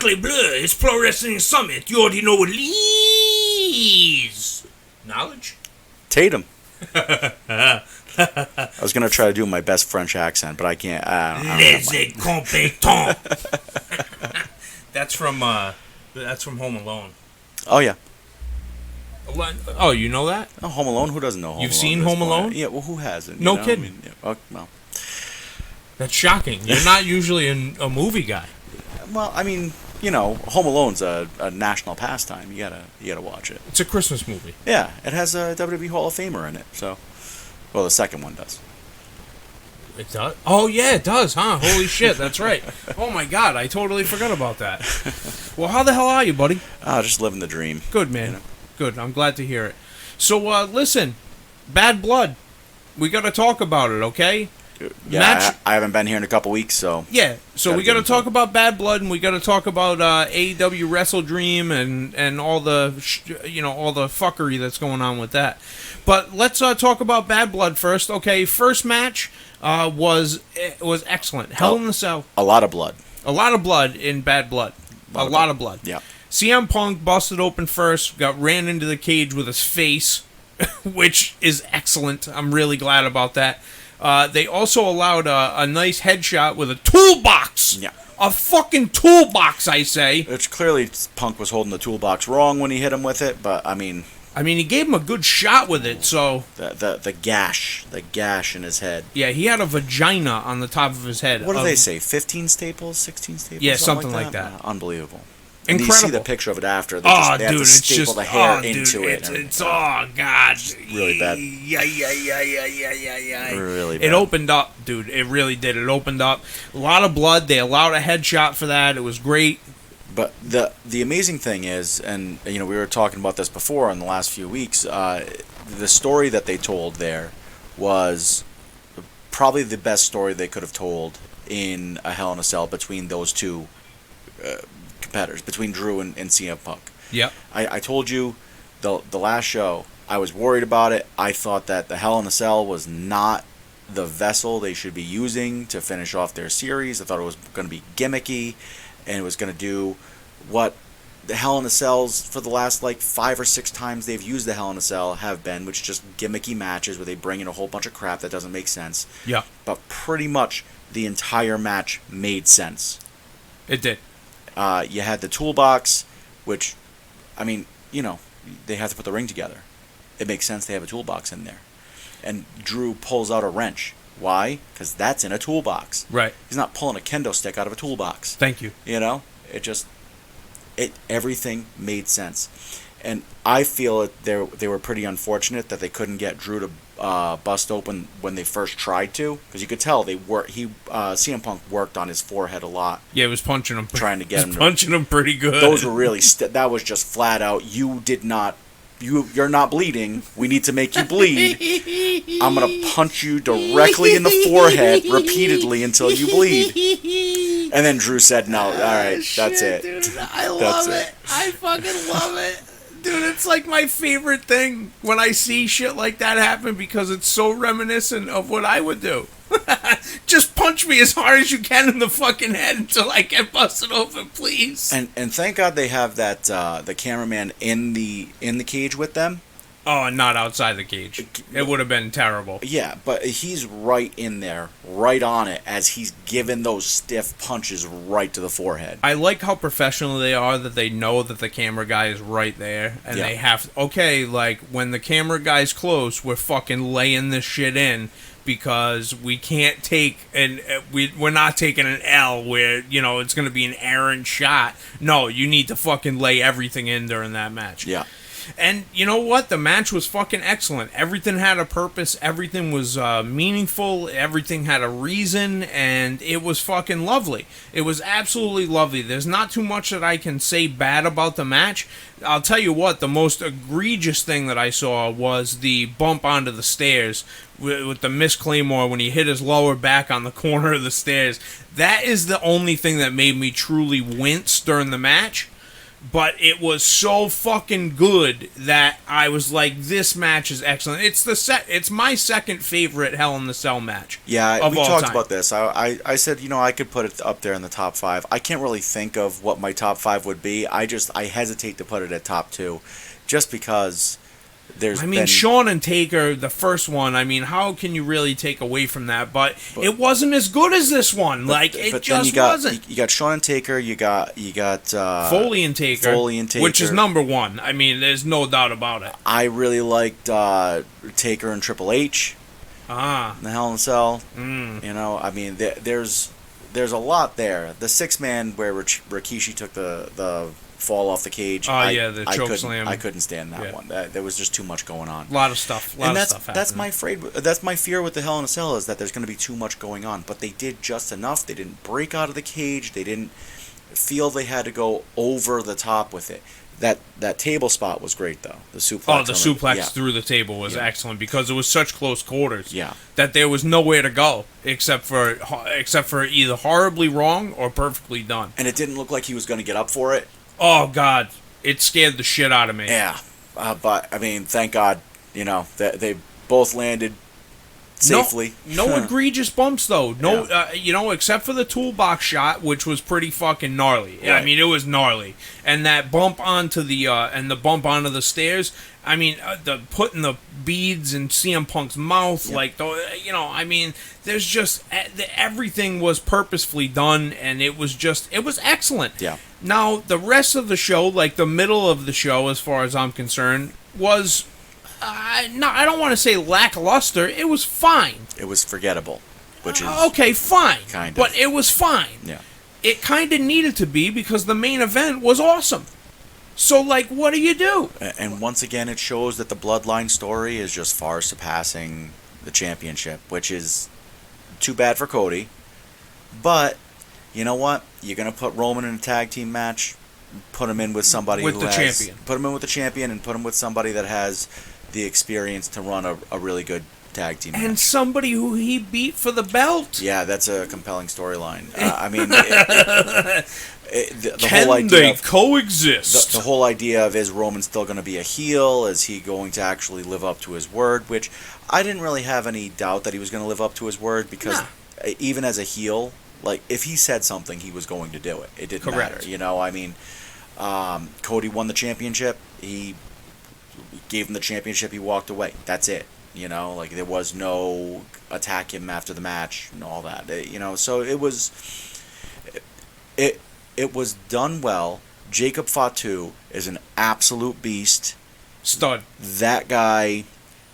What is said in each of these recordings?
Sacre bleu, it's Pro Wrestling Summit. You already know what Lee's. Knowledge? Tatum. I was going to try to do my best French accent, but I can't. Les incompetents. That's from Home Alone. Oh, yeah. Oh, you know that? Oh, Home Alone? Who doesn't know Home Alone? You've seen Home Alone? Yeah, well, who hasn't? No kidding. I mean, yeah, well. That's shocking. You're not usually a movie guy. Well, I mean, Home Alone's a national pastime. You gotta watch it. It's a Christmas movie. Yeah, it has a WWE Hall of Famer in it. So, well, the second one does. It does? Oh, yeah, it does, huh? Holy shit, that's right. Oh, my God, I totally forgot about that. Well, how the hell are you, buddy? Just living the dream. Good, man. Good, I'm glad to hear it. So, listen, Bad Blood. We got to talk about it, okay? Yeah, I haven't been here in a couple weeks, so... Yeah, so we got to talk about Bad Blood, and we got to talk about AEW WrestleDream and all the, all the fuckery that's going on with that. But let's talk about Bad Blood first. Okay, first match was excellent. Hell in the Cell. A lot of blood. A lot of blood in Bad Blood. A lot of blood. Yeah. CM Punk busted open first, ran into the cage with his face, which is excellent. I'm really glad about that. They also allowed a nice headshot with a toolbox. Yeah. A fucking toolbox, I say. Which clearly Punk was holding the toolbox wrong when he hit him with it, but I mean, he gave him a good shot with it, so... The gash in his head. Yeah, he had a vagina on the top of his head. What do they say, 15 staples, 16 staples? Yeah, something like that. Unbelievable. Incredible. And you see the picture of it after. They have to staple the hair into it. It's oh, God. Really bad. Yeah. Really bad. It opened up, dude. It really did. It opened up. A lot of blood. They allowed a headshot for that. It was great. But the amazing thing is, and we were talking about this before in the last few weeks, the story that they told there was probably the best story they could have told in a Hell in a Cell between those two competitors, between Drew and CM Punk. Yep. I told you the last show, I was worried about it. I thought that the Hell in a Cell was not the vessel they should be using to finish off their series. I thought it was going to be gimmicky, and it was going to do what the Hell in a Cells for the last 5 or 6 times they've used the Hell in a Cell have been, which is just gimmicky matches where they bring in a whole bunch of crap that doesn't make sense. Yeah. But pretty much the entire match made sense. It did. You had the toolbox, which, they have to put the ring together. It makes sense they have a toolbox in there. And Drew pulls out a wrench. Why? Because that's in a toolbox. Right. He's not pulling a kendo stick out of a toolbox. Thank you. Everything made sense. And I feel they were pretty unfortunate that they couldn't get Drew to bust open when they first tried to, because you could tell CM Punk worked on his forehead a lot. Yeah, he was punching him. Trying to get him. Punching him pretty good. Those were really that was just flat out. You're not bleeding. We need to make you bleed. I'm gonna punch you directly in the forehead repeatedly until you bleed. And then Drew said, "No, all right, that's it." Dude, I love it. I fucking love it. Dude, it's like my favorite thing when I see shit like that happen, because it's so reminiscent of what I would do. Just punch me as hard as you can in the fucking head until I get busted open, please. And thank God they have that the cameraman in the cage with them. Oh, not outside the cage. It would have been terrible. Yeah, but he's right in there, right on it, as he's giving those stiff punches right to the forehead. I like how professional they are, that they know that the camera guy is right there, and they have, when the camera guy's close, we're fucking laying this shit in, because we can't take, we're not taking an L where, it's going to be an errant shot. No, you need to fucking lay everything in during that match. Yeah. And you know what? The match was fucking excellent. Everything had a purpose. Everything was meaningful. Everything had a reason. And it was fucking lovely. It was absolutely lovely. There's not too much that I can say bad about the match. I'll tell you what, the most egregious thing that I saw was the bump onto the stairs with the Miss Claymore when he hit his lower back on the corner of the stairs. That is the only thing that made me truly wince during the match. but it was so fucking good that I was like, this match is excellent. It's my second favorite Hell in the Cell match. Yeah, of we all talked time. about this. I said, I could put it up there in the top 5. I can't really think of what my top 5 would be. I hesitate to put it at top 2, just because there's been... Shawn and Taker, the first one, how can you really take away from that? But it wasn't as good as this one. But just wasn't. You got Shawn and Taker, you got Foley and Taker. Which is number 1. There's no doubt about it. I really liked Taker and Triple H. The Hell in a Cell. There's a lot there. The 6-man where Rikishi took the fall off the cage. The choke slam. I couldn't stand that one. There was just too much going on. A lot of stuff. That's my fear with the Hell in a Cell, is that there's going to be too much going on. But they did just enough. They didn't break out of the cage. They didn't feel they had to go over the top with it. That table spot was great, though. The suplex. The suplex through the table was excellent, because it was such close quarters. That there was nowhere to go except for either horribly wrong or perfectly done. And it didn't look like he was going to get up for it. Oh God, it scared the shit out of me. Yeah, but thank God, that they both landed safely. No egregious bumps though. No, except for the toolbox shot, which was pretty fucking gnarly. Right. It was gnarly, and that bump onto the stairs. The putting the beads in CM Punk's mouth, there's just everything was purposefully done, and it was excellent. Yeah. Now the rest of the show, like the middle of the show, as far as I'm concerned, was. No, I don't want to say lackluster. It was fine. It was forgettable, which is okay, fine. Kind of. But it was fine. Yeah. It kind of needed to be, because the main event was awesome. So, what do you do? And once again, it shows that the Bloodline story is just far surpassing the championship, which is too bad for Cody. But you know what? You're gonna put Roman in a tag team match. Put him in with somebody champion. Put him in with the champion, and put him with somebody that has the experience to run a really good tag team match. And somebody who he beat for the belt. Yeah, that's a compelling storyline. Can they coexist? The whole idea of, is Roman still going to be a heel? Is he going to actually live up to his word? Which I didn't really have any doubt that he was going to live up to his word, because even as a heel, if he said something, he was going to do it. It didn't matter. Cody won the championship. He gave him the championship. He walked away. That's it. There was no attack him after the match and all that. So it was done well. Jacob Fatu is an absolute beast. Stud. That guy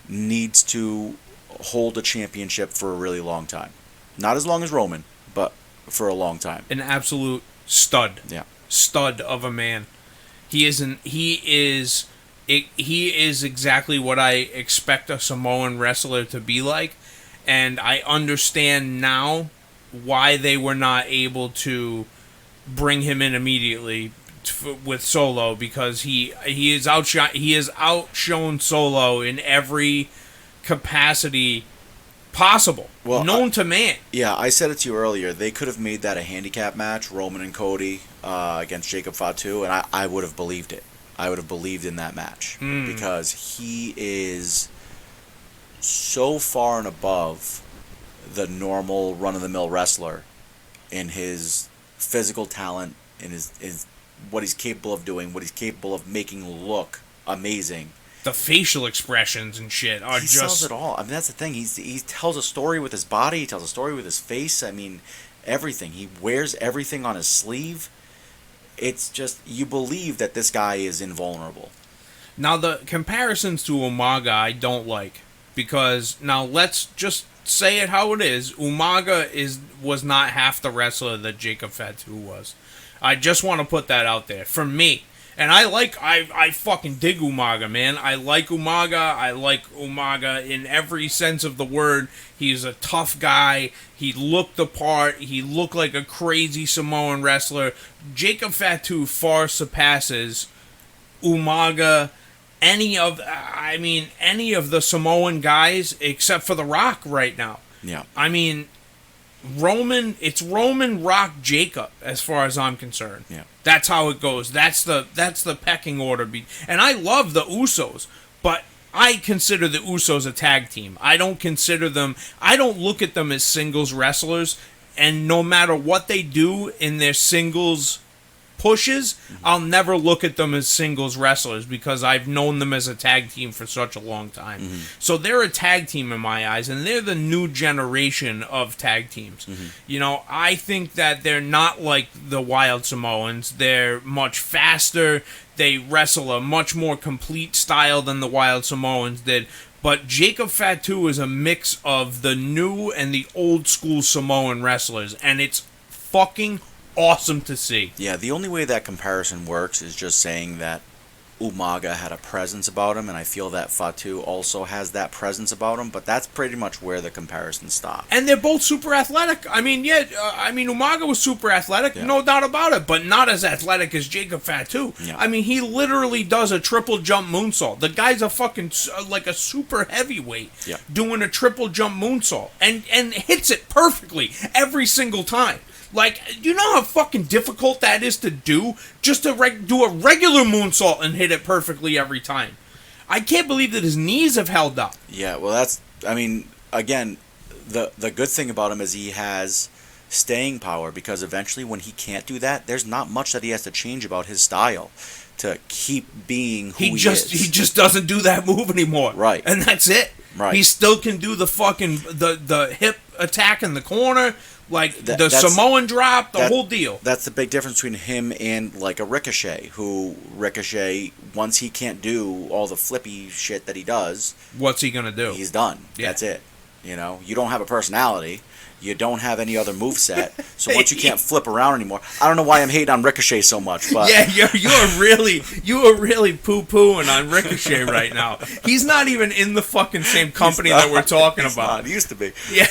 needs to hold a championship for a really long time. Not as long as Roman, but for a long time. An absolute stud. Yeah. Stud of a man. He is exactly what I expect a Samoan wrestler to be like, and I understand now why they were not able to bring him in immediately with Solo, because he has outshone Solo in every capacity possible, known to man. Yeah, I said it to you earlier. They could have made that a handicap match, Roman and Cody against Jacob Fatu, and I would have believed it. I would have believed in that match, because he is so far and above the normal run-of-the-mill wrestler in his physical talent, in his what he's capable of doing, what he's capable of making look amazing. The facial expressions and shit are he sells it all. That's the thing. He tells a story with his body. He tells a story with his face. Everything. He wears everything on his sleeve. It's just, you believe that this guy is invulnerable. Now, the comparisons to Umaga I don't like, because now let's just say it how it is. Umaga was not half the wrestler that Jacob Fatu was. I just want to put that out there for me. And I fucking dig Umaga, man. I like Umaga in every sense of the word. He's a tough guy. He looked the part. He looked like a crazy Samoan wrestler. Jacob Fatu far surpasses Umaga, any of the Samoan guys except for The Rock right now. Yeah. It's Roman, Rock, Jacob, as far as I'm concerned. Yeah. That's how it goes. That's the pecking order. And I love the Usos, but I consider the Usos a tag team. I don't look at them as singles wrestlers, and no matter what they do in their singles pushes, I'll never look at them as singles wrestlers because I've known them as a tag team for such a long time. So they're a tag team in my eyes, and they're the new generation of tag teams. You know, I think that they're not like the Wild Samoans. They're much faster. They wrestle a much more complete style than the Wild Samoans did. But Jacob Fatu is a mix of the new and the old school Samoan wrestlers, and it's fucking awesome to see. Yeah, the only way that comparison works is just saying that Umaga had a presence about him, and I feel that Fatu also has that presence about him, but that's pretty much where the comparison stops. And they're both super athletic. I mean, Umaga was super athletic, no doubt about it, but not as athletic as Jacob Fatu. Yeah. I mean, he literally does a triple jump moonsault. The guy's a fucking, like a super heavyweight doing a triple jump moonsault, and hits it perfectly every single time. Like, do you know how fucking difficult that is to do? Just to do a regular moonsault and hit it perfectly every time. I can't believe that his knees have held up. Yeah, well, again, the good thing about him is he has staying power, because eventually when he can't do that, there's not much that he has to change about his style to keep being who he is. He just doesn't do that move anymore. Right. And that's it. Right. He still can do the fucking, the hip attack in the corner, like the Samoan drop, the whole deal. That's the big difference between him and like a Ricochet, once he can't do all the flippy shit that he does, what's he gonna do? He's done. Yeah. That's it. You know, you don't have a personality. You don't have any other moveset. So once you can't flip around anymore, I don't know why I'm hating on Ricochet so much, but yeah, you are really poo-pooing on Ricochet right now. He's not even in the fucking same company that we're talking about. Not. He used to be. Yeah.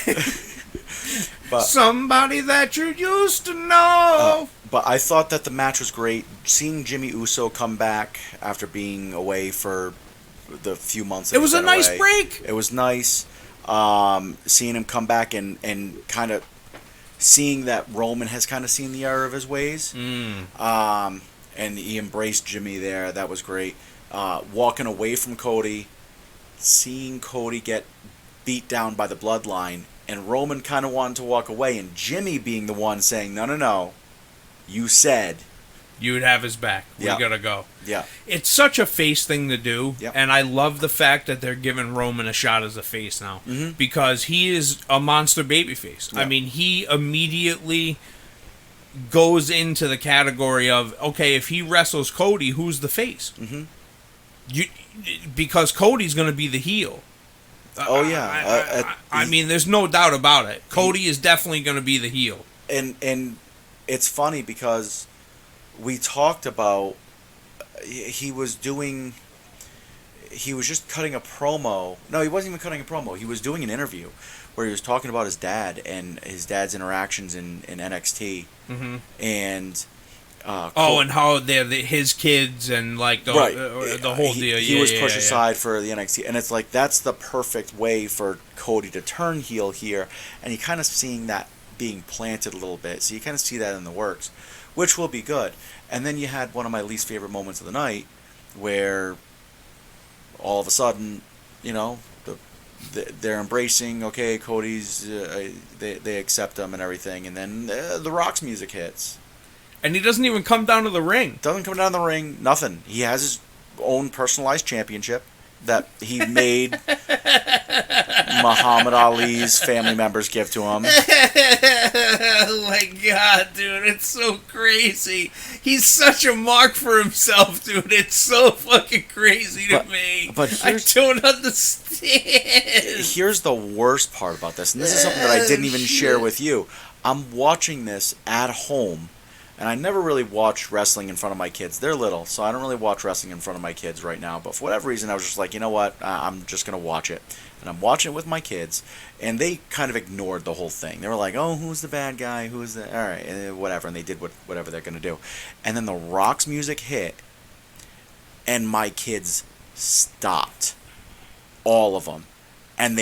But, somebody that you used to know. But I thought that the match was great. Seeing Jimmy Uso come back after being away for the few months that it was a nice break. It was nice. Seeing him come back and kind of seeing that Roman has kind of seen the error of his ways. And he embraced Jimmy there. That was great. Walking away from Cody, seeing Cody get beat down by the Bloodline, and Roman kind of wanted to walk away, and Jimmy being the one saying, no, you said you'd have his back. We gotta go. Yeah. It's such a face thing to do, and I love the fact that they're giving Roman a shot as a face now, because he is a monster babyface. I mean, he immediately goes into the category of, okay, if he wrestles Cody, who's the face? Because Cody's gonna be the heel. I mean, there's no doubt about it. Cody is definitely going to be the heel. And it's funny because we talked about he was just cutting a promo. No, he wasn't even cutting a promo. He was doing an interview where he was talking about his dad and his dad's interactions in NXT. And and how they're his kids and like the whole deal. He was pushed aside for the NXT, and it's like that's the perfect way for Cody to turn heel here, and you kind of seeing that being planted a little bit, so you kind of see that in the works, which will be good. And then you had one of my least favorite moments of the night, where all of a sudden, you know, they're embracing. Okay, Cody's they accept him and everything, and then the Rock's music hits. And he doesn't even come down to the ring. Doesn't come down to the ring. Nothing. He has his own personalized championship that he made Muhammad Ali's family members give to him. Oh my god, dude. It's so crazy. He's such a mark for himself, dude. It's so fucking crazy to me. But I don't understand. Here's the worst part about this. And this is something that I didn't even share with you. I'm watching this at home. And I never really watch wrestling in front of my kids. They're little, so I don't really watch wrestling in front of my kids right now. But for whatever reason, I was just like, you know what? I'm just going to watch it. And I'm watching it with my kids, and they kind of ignored the whole thing. They were like, oh, who's the bad guy? Who's the... All right, whatever. And they did whatever they're going to do. And then the Rock's music hit, and my kids stopped. All of them. And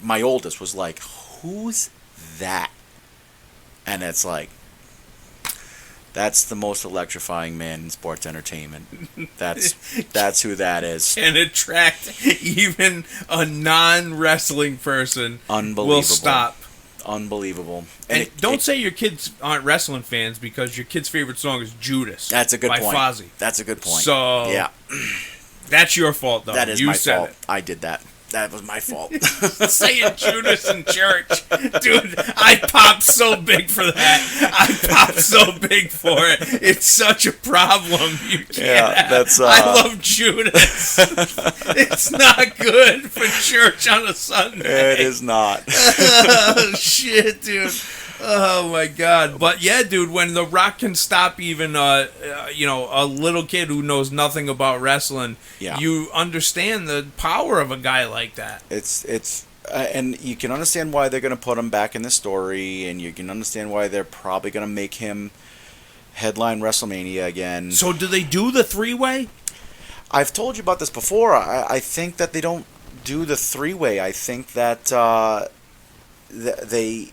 my oldest was like, who's that. And it's like, that's the most electrifying man in sports entertainment. That's who that is. Can attract even a non-wrestling person. Unbelievable. Will stop. Unbelievable. And don't say your kids aren't wrestling fans, because your kid's favorite song is Judas. That's a good by point. Fozzy. That's a good point. So yeah, that's your fault, though. that is you my said fault. It. I did that. That was my fault. Saying Judas in church. Dude, I popped so big for that. I popped so big for it. It's such a problem. You can't. Yeah, that's. I love Judas. It's not good for church on a Sunday. It is not. Oh, shit, dude. Oh my God! But yeah, dude, when The Rock can stop even a little kid who knows nothing about wrestling, Yeah. you understand the power of a guy like that. It's and you can understand why they're going to put him back in the story, and you can understand why they're probably going to make him headline WrestleMania again. So do they do the 3-way? I've told you about this before. I think that they don't do the 3-way. I think that they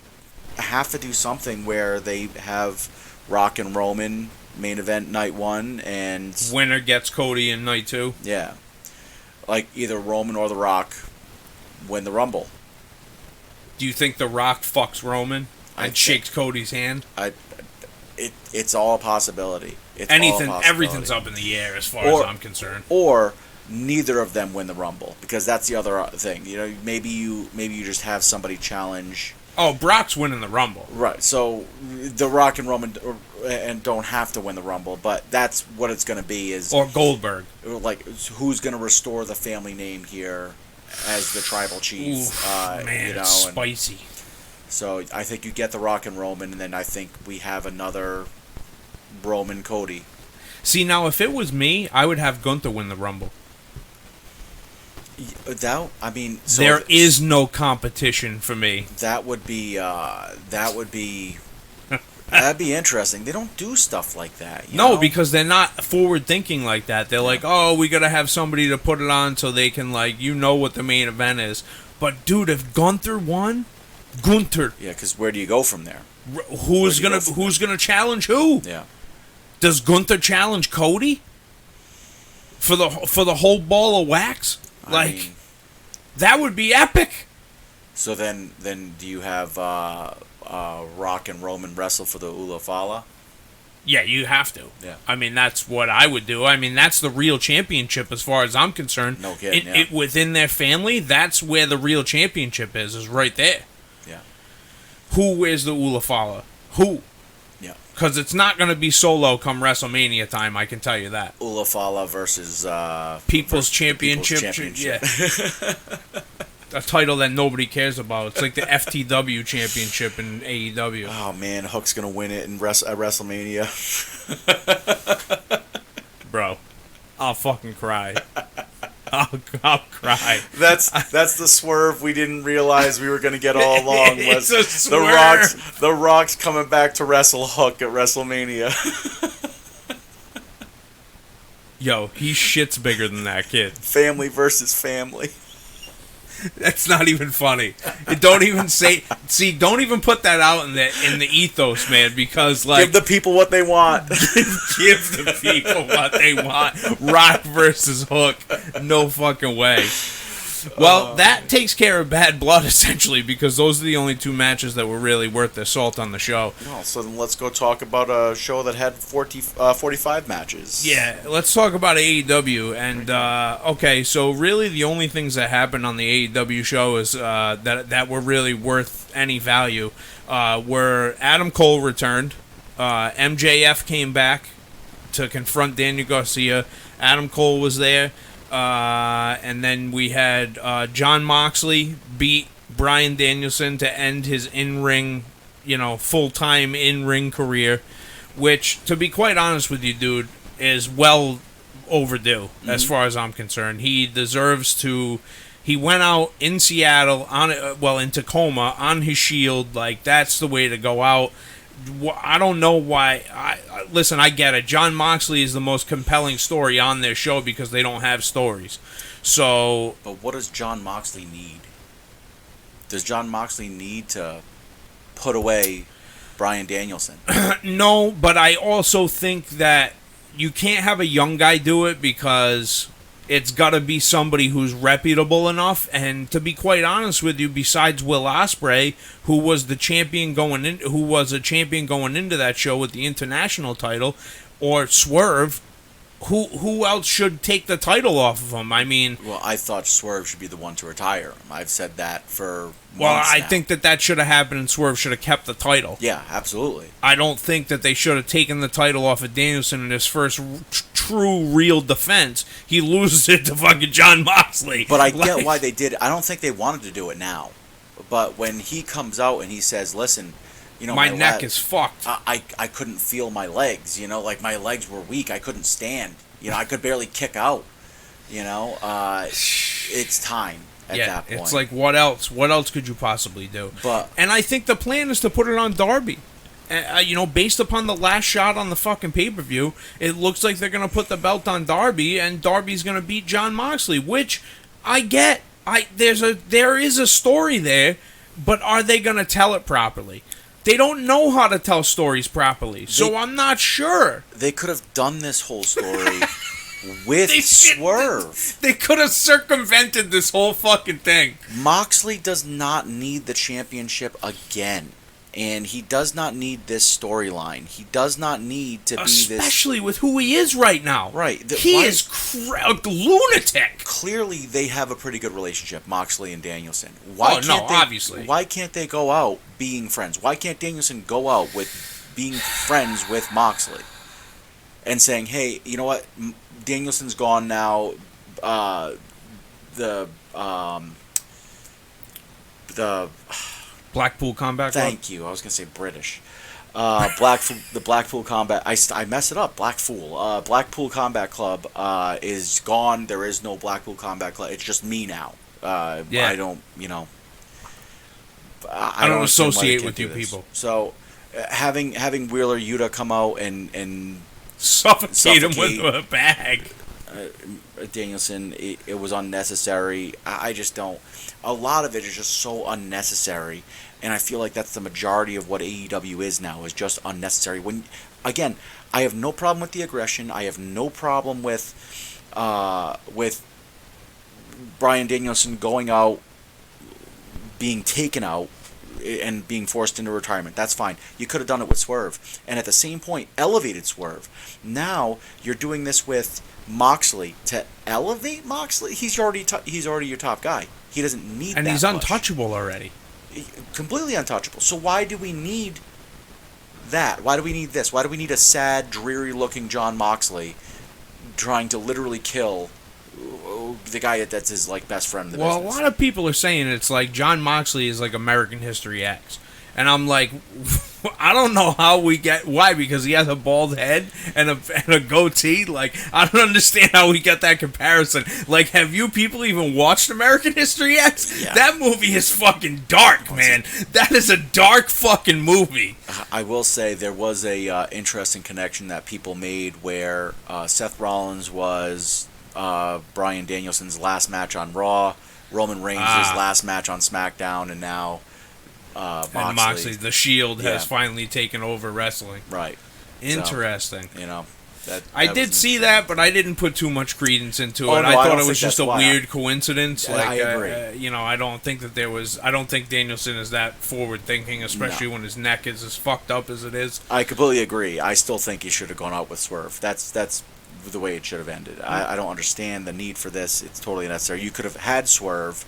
have to do something where they have Rock and Roman main event night 1, and Winner gets Cody in night 2. yeah, like either Roman or The Rock win the Rumble. Do you think The Rock fucks Roman and shakes Cody's hand? It's all a possibility. It's Anything, all a possibility. everything's up in the air as far as I'm concerned. Or neither of them win the Rumble, because that's the other thing. You know, maybe you just have somebody challenge. Oh, Brock's winning the Rumble. Right, so The Rock and Roman and don't have to win the Rumble, but that's what it's going to be. Or Goldberg. Like, who's going to restore the family name here as the tribal chief? Oof, man, it's spicy. So I think you get The Rock and Roman, and then I think we have another Roman Cody. See, now, if it was me, I would have Gunther win the Rumble. That, I mean, so there is no competition for me. That'd be interesting. They don't do stuff like that. You know? Because they're not forward thinking like that. They're like, oh, we gotta have somebody to put it on so they can, like, what the main event is. But dude, if Gunther won, Gunther. Yeah, because where do you go from there? Who's gonna challenge who? Yeah. Does Gunther challenge Cody for the whole ball of wax? I mean, that would be epic. So then do you have Rock and Roman wrestle for the Ulafala? Yeah, you have to. Yeah. I mean, that's what I would do. I mean, that's the real championship as far as I'm concerned. No kidding. It within their family, that's where the real championship is right there. Yeah. Who wears the Ulafala? Who? Yeah. Because it's not going to be Solo come WrestleMania time, I can tell you that. Ulafala versus People's Championship. Yeah. A title that nobody cares about. It's like the FTW Championship in AEW. Oh man, Hook's gonna win it in WrestleMania. Bro, I'll fucking cry. I'll cry. That's the swerve we didn't realize we were gonna get all along. Was It's a swerve. the Rock's coming back to wrestle Hook at WrestleMania. Yo, he shits bigger than that kid. Family versus family. That's not even funny. Don't even don't even put that out in the ethos, man, because like give the people what they want. give the people what they want. Rock versus Hook. No fucking way. Well, that takes care of Bad Blood, essentially, because those are the only two matches that were really worth their salt on the show. Well, so then let's go talk about a show that had 45 matches. Yeah, let's talk about AEW. And, okay, so really the only things that happened on the AEW show is that were really worth any value were Adam Cole returned, MJF came back to confront Daniel Garcia, Adam Cole was there, and then we had Jon Moxley beat Bryan Danielson to end his in-ring, full-time in-ring career, which, to be quite honest with you, dude, is well overdue as far as I'm concerned. He deserves to... He went out in Seattle, in Tacoma, on his Shield. Like, that's the way to go out. I don't know why. Listen, I get it. Jon Moxley is the most compelling story on their show because they don't have stories. So, but what does Jon Moxley need? Does Jon Moxley need to put away Bryan Danielson. No, but I also think that you can't have a young guy do it because it's got to be somebody who's reputable enough. And to be quite honest with you, besides Will Ospreay, who was the champion going in, who was a champion going into that show with the international title, or Swerve, who else should take the title off of him? I mean, well, I thought Swerve should be the one to retire him. I've said that for well, months I now. think that should have happened, and Swerve should have kept the title. Yeah, absolutely. I don't think that they should have taken the title off of Danielson in his first true, real defense. He loses it to fucking Jon Moxley. But I get why they did it. I don't think they wanted to do it now. But when he comes out and he says, listen, you know, my neck is fucked. I couldn't feel my legs, you know, like my legs were weak. I couldn't stand. You know, I could barely kick out. You know, it's time at that point. It's like, what else? What else could you possibly do? But and I think the plan is to put it on Darby. You know, based upon the last shot on the fucking pay-per-view, it looks like they're going to put the belt on Darby, and Darby's going to beat Jon Moxley, which I get. There is a story there, but are they going to tell it properly? They don't know how to tell stories properly, so I'm not sure. They could have done this whole story with Swerve. They could have circumvented this whole fucking thing. Moxley does not need the championship again. And he does not need this storyline. He does not need to be this... Especially with who he is right now. Right. He is a lunatic. Clearly, they have a pretty good relationship, Moxley and Danielson. Obviously. Why can't they go out being friends? Why can't Danielson go out with being friends with Moxley? And saying, hey, you know what? Danielson's gone now. The Blackpool Combat Club? Thank you. I was going to say British. The Blackpool Combat... I mess it up. Blackpool Combat Club is gone. There is no Blackpool Combat Club. It's just me now. I don't, you know... I don't associate with you people. So, having Wheeler Yuta come out and suffocate him with a bag. Danielson, it was unnecessary. I just don't... A lot of it is just so unnecessary, and I feel like that's the majority of what AEW is now, is just unnecessary. When, again, I have no problem with the aggression. I have no problem with Bryan Danielson going out, being taken out, and being forced into retirement. That's fine. You could have done it with Swerve, and at the same point, elevated Swerve. Now you're doing this with Moxley to elevate Moxley. He's already your top guy. He doesn't need that. And he's untouchable already. Completely untouchable. So why do we need that? Why do we need this? Why do we need a sad, dreary-looking Jon Moxley trying to literally kill the guy that's his best friend in the business? Well, a lot of people are saying it's like Jon Moxley is like American History X. And I'm like, I don't know how we get... Why? Because he has a bald head and a goatee? Like, I don't understand how we get that comparison. Like, have you people even watched American History X? Yeah. That movie is fucking dark, man. That is a dark fucking movie. I will say there was a interesting connection that people made where Seth Rollins was Bryan Danielson's last match on Raw, Roman Reigns' last match on SmackDown, and now... Moxley, the Shield has finally taken over wrestling. Right. Interesting. So, you know, I did see that, but I didn't put too much credence into it. No, I thought it was just a weird coincidence. I agree. You know, I don't think that there was. I don't think Danielson is that forward thinking, especially when his neck is as fucked up as it is. I completely agree. I still think he should have gone out with Swerve. That's the way it should have ended. I don't understand the need for this. It's totally unnecessary. You could have had Swerve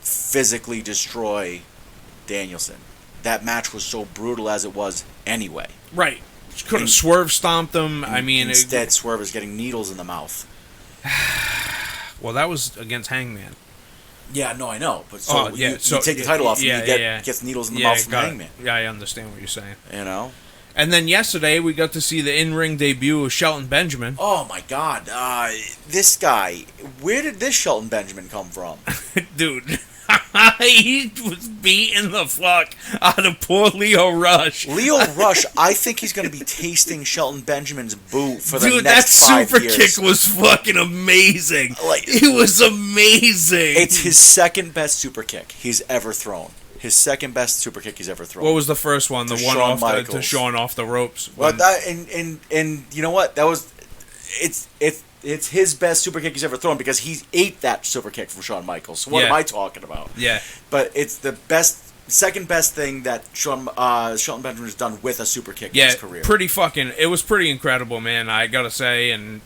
physically destroy Danielson. That match was so brutal as it was anyway. Right. Could have Swerve stomped him. I mean, instead, Swerve is getting needles in the mouth. Well, that was against Hangman. Yeah, no, I know. But you take the title off and he gets needles in the mouth from Hangman. Yeah, I understand what you're saying. You know? And then yesterday, we got to see the in-ring debut of Shelton Benjamin. Oh, my God. This guy, where did this Shelton Benjamin come from? Dude... He was beating the fuck out of poor Leo Rush. Leo Rush, I think he's going to be tasting Shelton Benjamin's boot for the Dude, next 5 years. Dude, that super kick was fucking amazing. It was amazing. It's his second best super kick he's ever thrown. His second best super kick he's ever thrown. What was the first one? The To one Shawn off Michaels. to Shawn off the ropes. Well, When- that, and you know what? That was it's his best super kick he's ever thrown because he ate that super kick from Shawn Michaels. So what Yeah. am I talking about? yeah. But it's the second best thing that Shelton Benjamin has done with a super kick in Yeah, his career. it was pretty incredible, man, I gotta say. And,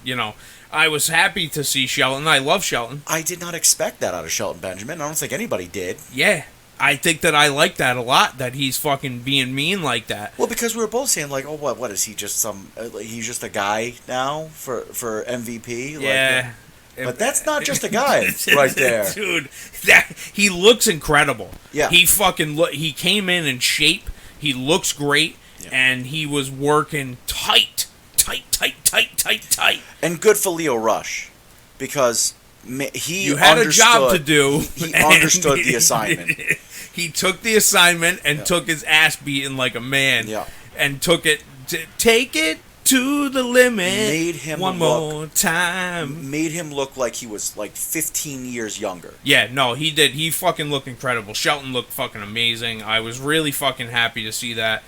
I was happy to see Shelton. I love Shelton. I did not expect that out of Shelton Benjamin. I don't think anybody did. Yeah. I think that I like that a lot, that he's fucking being mean like that. Well, because we were both saying like, oh, what is he just he's just a guy now for MVP? Yeah. But that's not just a guy right there. Dude, he looks incredible. Yeah. He he came in shape. He looks great. Yeah. And he was working tight. And good for Leo Rush, because he You had a job to understood- do. He and understood the assignment. He took the assignment and took his ass beaten like a man. Yeah. And took it, take it to the limit. Made him one more time. Made him look like he was like 15 years younger. Yeah, no, he did. He fucking looked incredible. Shelton looked fucking amazing. I was really fucking happy to see that.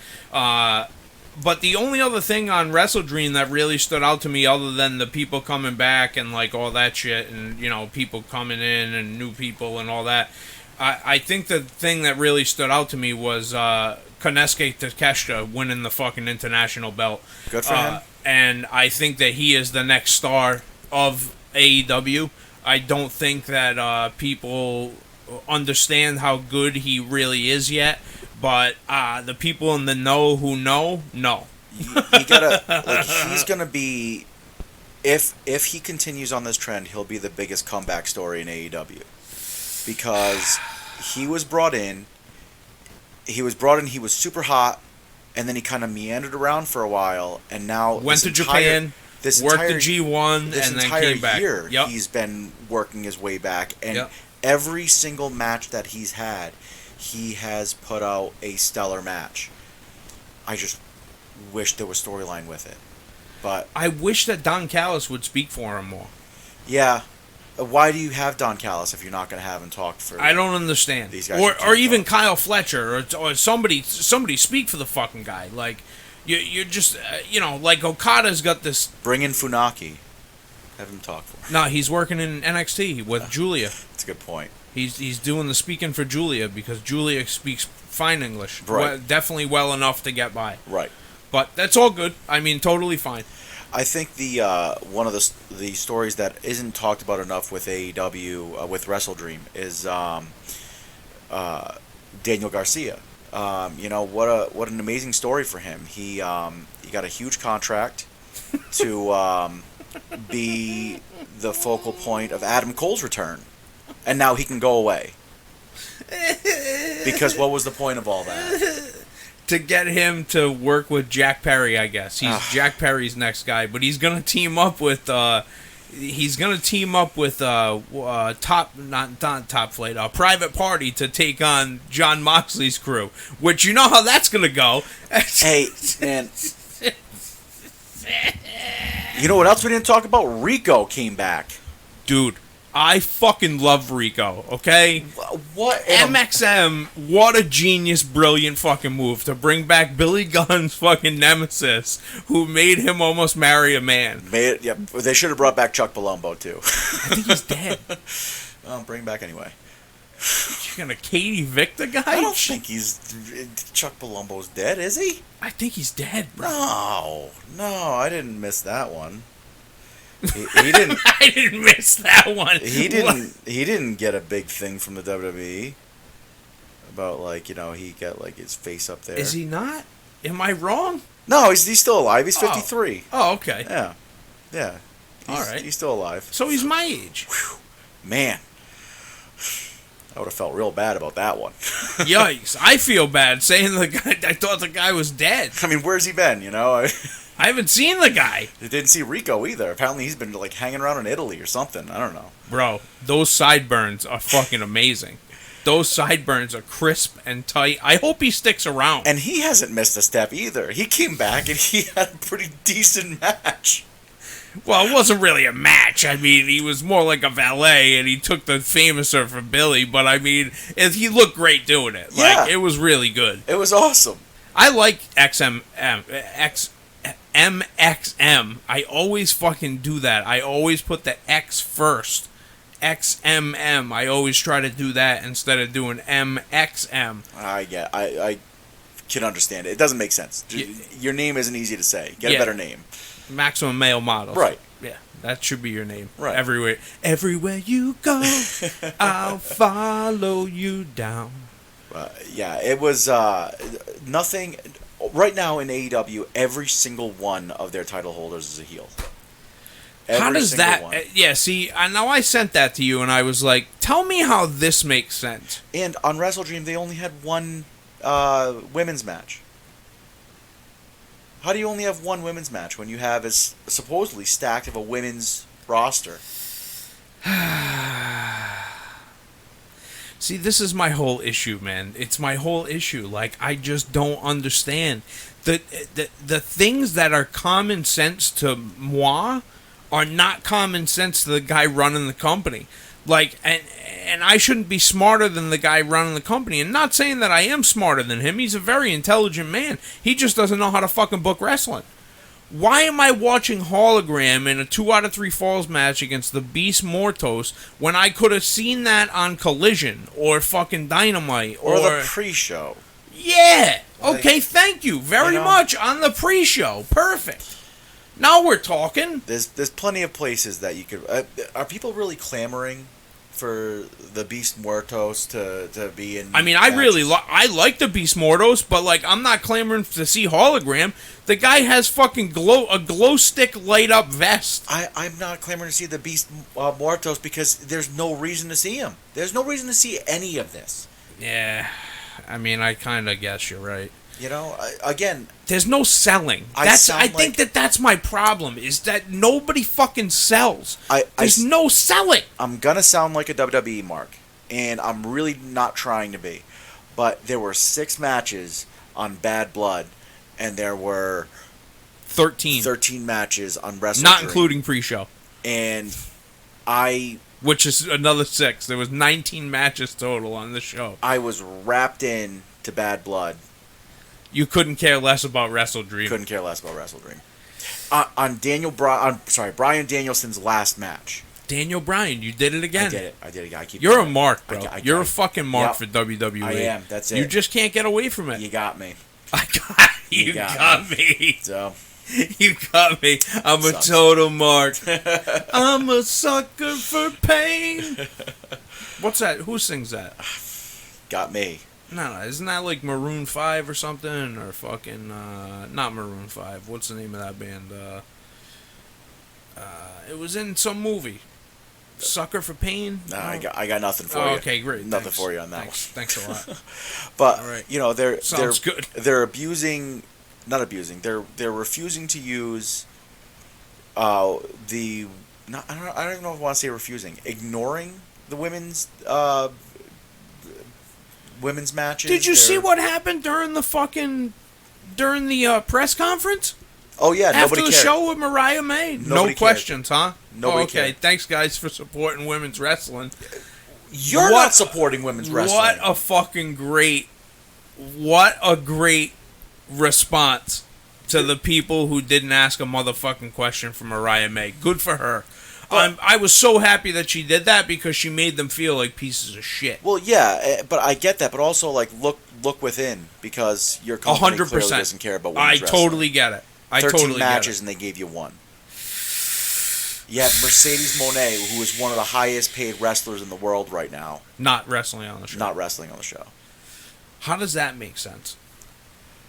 But the only other thing on WrestleDream that really stood out to me, other than the people coming back and like all that shit, and people coming in and new people and all that, I think the thing that really stood out to me was Konosuke Takeshita winning the fucking international belt. Good for him. And I think that he is the next star of AEW. I don't think that people understand how good he really is yet. But the people in the know who know. You gotta he's gonna be, if he continues on this trend, he'll be the biggest comeback story in AEW, because he was brought in. He was super hot, and then he kind of meandered around for a while, and now Went to Japan, worked the G1, this and then entire came back. year Yep. he's been working his way back, and Yep. every single match that he's had, he has put out a stellar match. I just wish there was storyline with it. But I wish that Don Callis would speak for him more. yeah, why do you have Don Callis if you're not going to have him talk for? I don't understand. These guys Or can't even talk. Kyle Fletcher or somebody speak for the fucking guy. Like you're just like Okada's got this. Bring in Funaki. Have him talk for him. No, he's working in NXT with Julia. That's a good point. He's doing the speaking for Julia because Julia speaks fine English. Right. Well, definitely well enough to get by. Right. But that's all good. I mean, totally fine. I think the one of the stories that isn't talked about enough with AEW with WrestleDream is Daniel Garcia. What an amazing story for him. He got a huge contract to be the focal point of Adam Cole's return, and now he can go away. Because what was the point of all that? To get him to work with Jack Perry, I guess. He's Jack Perry's next guy, but he's gonna team up with Top Flight, Private Party to take on John Moxley's crew. Which you know how that's gonna go. Hey, man. You know what else we didn't talk about? Rico came back. Dude, I fucking love Rico, okay? What? MXM, what a genius, brilliant fucking move to bring back Billy Gunn's fucking nemesis, who made him almost marry a man. Yeah, they should have brought back Chuck Palumbo, too. I think he's dead. Bring him back anyway. You're gonna Katie Vick the guy? I don't think Chuck Palumbo's dead, is he? I think he's dead, bro. No, I didn't miss that one. He didn't. I didn't miss that one. He didn't get a big thing from the WWE about he got his face up there. Is he not? Am I wrong? No, he's still alive. He's 53. Oh, okay. Yeah. All right. He's still alive. So he's my age. Whew. Man, I would have felt real bad about that one. Yikes! I feel bad saying the guy. I thought the guy was dead. I mean, where's he been? I haven't seen the guy. I didn't see Rico either. Apparently, he's been hanging around in Italy or something. I don't know. Bro, those sideburns are fucking amazing. Those sideburns are crisp and tight. I hope he sticks around. And he hasn't missed a step either. He came back and he had a pretty decent match. Well, it wasn't really a match. I mean, he was more like a valet, and he took the famouser for Billy. But I mean, he looked great doing it. Yeah. Like, it was really good. It was awesome. I like MXM. I always fucking do that. I always put the X first. XMM. I always try to do that instead of doing MXM. I can understand it. It doesn't make sense. Your name isn't easy to say. Get a better name. Maximum Male Models. Right. Yeah, that should be your name. Right. Everywhere you go, I'll follow you down. Yeah, it was nothing. Right now in AEW, every single one of their title holders is a heel. How does that? One. Yeah, see, I know I sent that to you, and I was like, "Tell me how this makes sense." And on WrestleDream, they only had one women's match. How do you only have one women's match when you have as supposedly stacked of a women's roster? See, this is my whole issue, man. It's my whole issue. Like, I just don't understand the things that are common sense to moi are not common sense to the guy running the company. Like, and I shouldn't be smarter than the guy running the company. And not saying that I am smarter than him. He's a very intelligent man. He just doesn't know how to fucking book wrestling. Why am I watching Hologram in a 2 out of 3 falls match against the Beast Mortos when I could have seen that on Collision or fucking Dynamite or the pre-show? Yeah. Okay, thank you very much on the pre-show. Perfect. Now we're talking. There's plenty of places that you could. Are people really clamoring for the Beast Muertos to be in? I mean, I really I like the Beast Mortos, but like I'm not clamoring to see Hologram. The guy has fucking a glow stick light up vest. I'm not clamoring to see the Beast Muertos because there's no reason to see him. There's no reason to see any of this. Yeah, I mean, I kind of guess you're right. You know, again, there's no selling. I think that's my problem, is that nobody fucking sells. There's no selling. I'm going to sound like a WWE mark, and I'm really not trying to be. But there were 6 matches on Bad Blood, and there were 13 matches on WrestleDream. Not including pre-show. And which is another 6. There was 19 matches total on the show. I was wrapped in to Bad Blood. You couldn't care less about WrestleDream. Couldn't care less about WrestleDream. On Bryan Danielson's last match. Daniel Bryan, you did it again. I did it. I keep. You're a mark, bro. You're a fucking mark for WWE. I am. That's it. You just can't get away from it. You got me. You got me. So. You got me. I'm a total mark. I'm a sucker for pain. What's that? Who sings that? Got me. No, isn't that like Maroon 5 or something? Or fucking, not Maroon 5. What's the name of that band? It was in some movie. Sucker for Pain? No, I got nothing for you. Okay, great. Nothing for you on that one. Thanks a lot. But, right. You know, they're good. They're abusing, not abusing, they're refusing to use I don't even know if I want to say refusing, ignoring the women's matches. Did you see what happened during the press conference? Oh yeah, after nobody the cared. Show with Mariah May. Nobody no questions, huh? Nobody okay, cared. Thanks guys for supporting women's wrestling. You're not supporting women's wrestling. What a great response to the people who didn't ask a motherfucking question from Mariah May. Good for her. I was so happy that she did that because she made them feel like pieces of shit. Well, yeah, but I get that. But also, like, look within, because your company 100%. clearly doesn't care about women's wrestling. I totally get it. 13 matches and they gave you 1. You have Mercedes Moné, who is one of the highest paid wrestlers in the world right now. Not wrestling on the show. How does that make sense?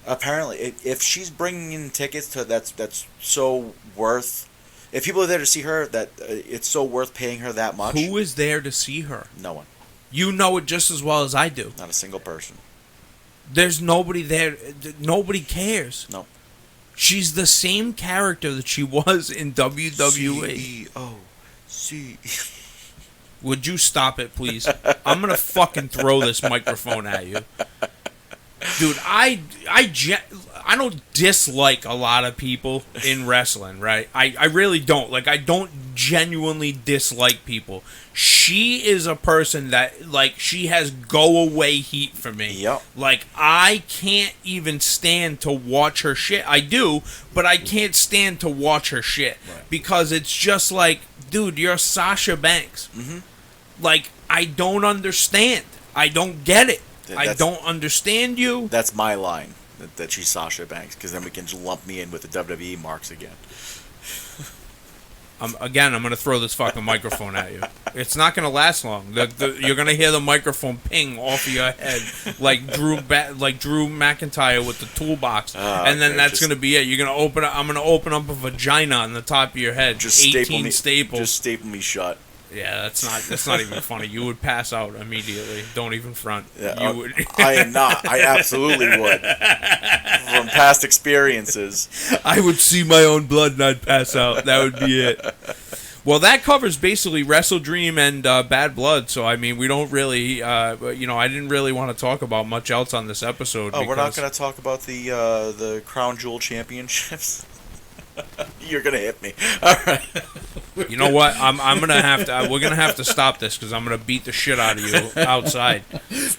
Apparently, if she's bringing in tickets to that's so worth. If people are there to see her, that it's so worth paying her that much. Who is there to see her? No one. You know it just as well as I do. Not a single person. There's nobody there. Nobody cares. No. She's the same character that she was in WWE. C-E-O-C. Would you stop it, please? I'm going to fucking throw this microphone at you. Dude, I don't dislike a lot of people in wrestling, right? I really don't. Like, I don't genuinely dislike people. She is a person that, like, she has go-away heat for me. Yep. Like, I can't even stand to watch her shit. I do, but I can't stand to watch her shit. Right. Because it's just like, dude, you're Sasha Banks. Mm-hmm. Like, I don't understand. I don't get it. I don't understand you. That's my line, that she's Sasha Banks, because then we can just lump me in with the WWE marks again. I'm going to throw this fucking microphone at you. It's not going to last long. You're going to hear the microphone ping off of your head like Drew McIntyre with the toolbox, and then that's going to be it. You're going to open up. I'm going to open up a vagina on the top of your head. Just 18 staples. Just staple me shut. Yeah, that's not even funny. You would pass out immediately. Don't even front. Yeah, you would. I am not. I absolutely would. From past experiences. I would see my own blood and I'd pass out. That would be it. Well, that covers basically WrestleDream and Bad Blood. So, I mean, we don't really, I didn't really want to talk about much else on this episode. Oh, we're not going to talk about the Crown Jewel Championships? You're gonna hit me. All right. You know what? I'm gonna have to. We're gonna have to stop this because I'm gonna beat the shit out of you outside.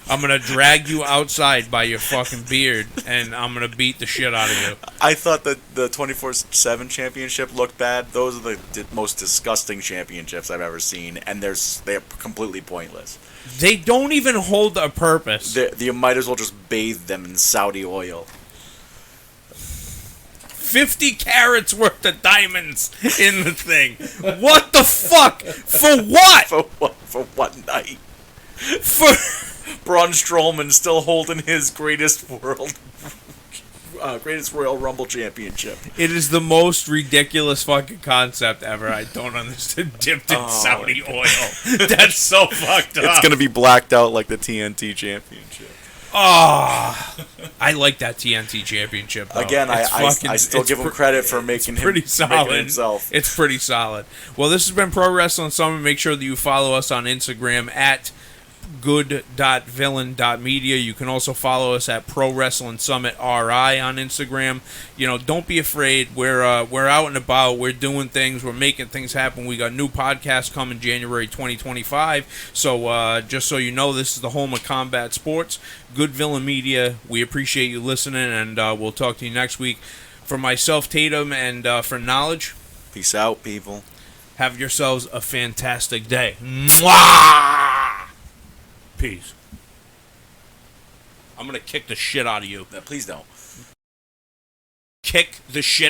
I'm gonna drag you outside by your fucking beard, and I'm gonna beat the shit out of you. I thought that the 24/7 championship looked bad. Those are the most disgusting championships I've ever seen, and they're completely pointless. They don't even hold a purpose. You might as well just bathe them in Saudi oil. 50 carats worth of diamonds in the thing. What the fuck? For what? For what night? For Braun Strowman still holding his greatest Royal Rumble championship. It is the most ridiculous fucking concept ever. I don't understand. Dipped in Saudi oil. That's so fucked up. It's gonna be blacked out like the TNT championship. Oh, I like that TNT championship, though. Again, I still give him credit for making himself. It's pretty solid. Well, this has been Pro Wrestling Summer. Make sure that you follow us on Instagram at good.villain.media. You can also follow us at Pro Wrestling Summit RI on Instagram. Don't be afraid. We're out and about. We're doing things. We're making things happen. We got new podcasts coming January 2025. So just so you know, this is the home of combat sports. Good Villain Media. We appreciate you listening, and we'll talk to you next week. For myself, Tatum, and for Knowledge, peace out, people. Have yourselves a fantastic day. Mwah! Peace. I'm gonna kick the shit out of you. Please don't. Kick the shit